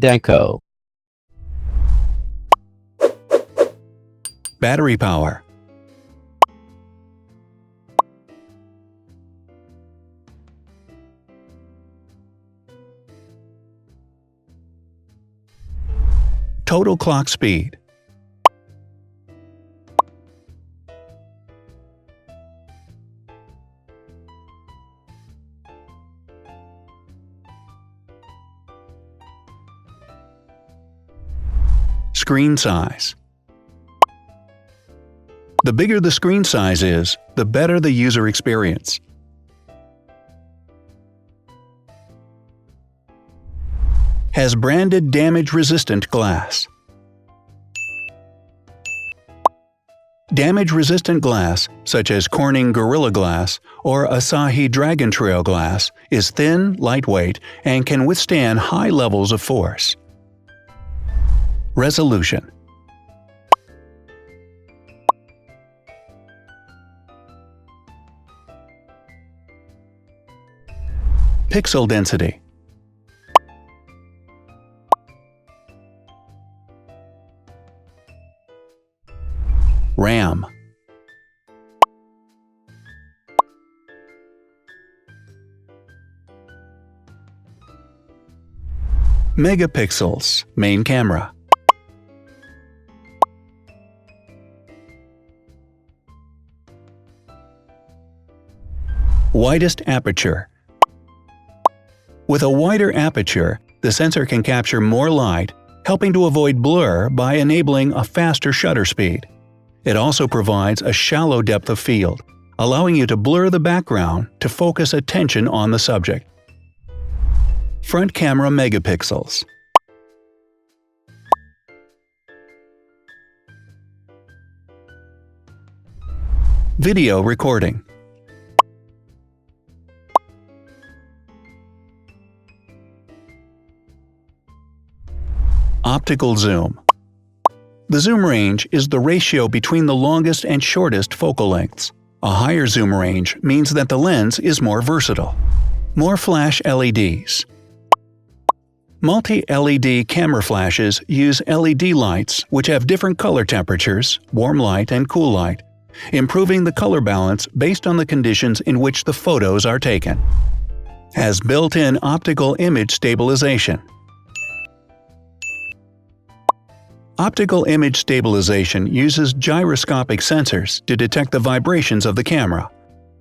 Zhdanko. Battery power. Total clock speed. Screen size. The bigger the screen size is, the better the user experience. Has branded damage-resistant glass. Damage-resistant glass, such as Corning Gorilla Glass or Asahi Dragon Trail glass, is thin, lightweight, and can withstand high levels of force. Resolution. Pixel density. RAM. Megapixels, main camera. Widest aperture. With a wider aperture, the sensor can capture more light, helping to avoid blur by enabling a faster shutter speed. It also provides a shallow depth of field, allowing you to blur the background to focus attention on the subject. Front camera megapixels. Video recording. Optical zoom. The zoom range is the ratio between the longest and shortest focal lengths. A higher zoom range means that the lens is more versatile. More flash LEDs. Multi-LED camera flashes use LED lights which have different color temperatures, warm light and cool light, improving the color balance based on the conditions in which the photos are taken. Has built-in optical image stabilization. Optical image stabilization uses gyroscopic sensors to detect the vibrations of the camera.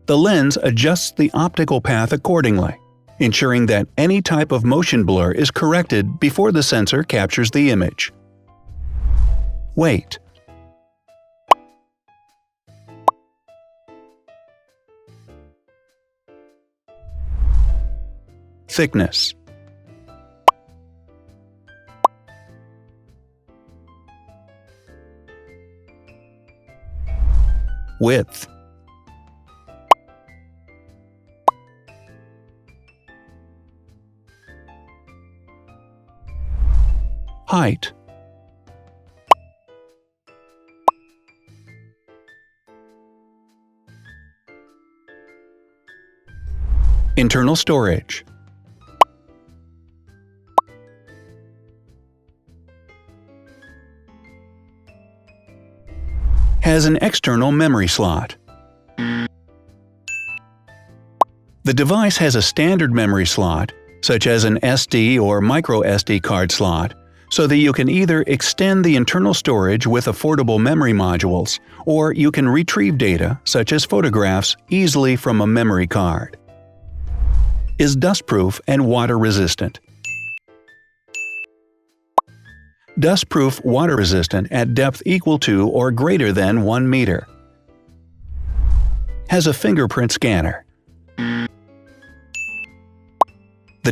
The lens adjusts the optical path accordingly, ensuring that any type of motion blur is corrected before the sensor captures the image. Weight. Thickness. Width. Height. Internal storage. Has an external memory slot. The device has a standard memory slot, such as an SD or micro SD card slot, so that you can either extend the internal storage with affordable memory modules, or you can retrieve data, such as photographs, easily from a memory card. Is dustproof and water-resistant. Dustproof water-resistant at depth equal to or greater than 1 meter. Has a fingerprint scanner. The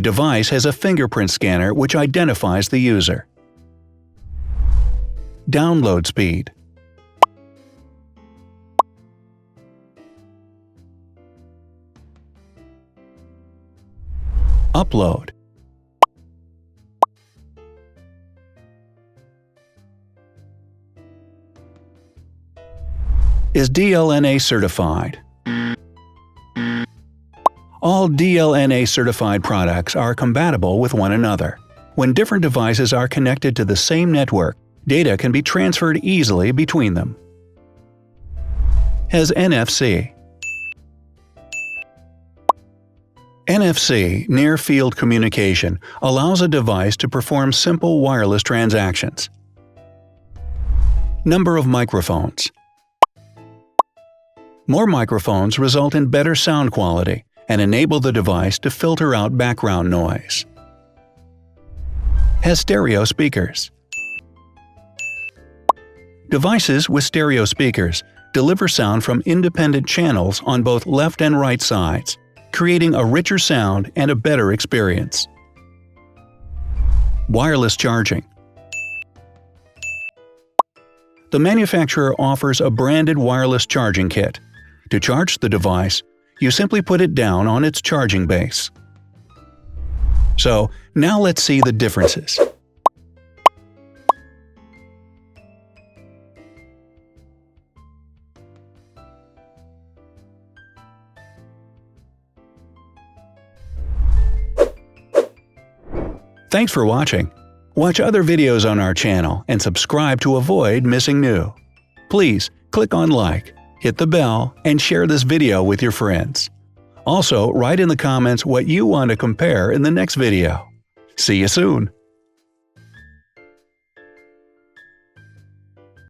device has a fingerprint scanner which identifies the user. Download speed. Upload. Is DLNA certified. All DLNA certified products are compatible with one another. When different devices are connected to the same network, data can be transferred easily between them. Has NFC. NFC, Near Field Communication, allows a device to perform simple wireless transactions. Number of microphones. More microphones result in better sound quality and enable the device to filter out background noise. Has stereo speakers. Devices with stereo speakers deliver sound from independent channels on both left and right sides, creating a richer sound and a better experience. Wireless charging. The manufacturer offers a branded wireless charging kit. To charge the device, you simply put it down on its charging base. So, now let's see the differences. Thanks for watching. Watch other videos on our channel and subscribe to avoid missing new. Please click on like, hit the bell, and share this video with your friends. Also, write in the comments what you want to compare in the next video. See you soon!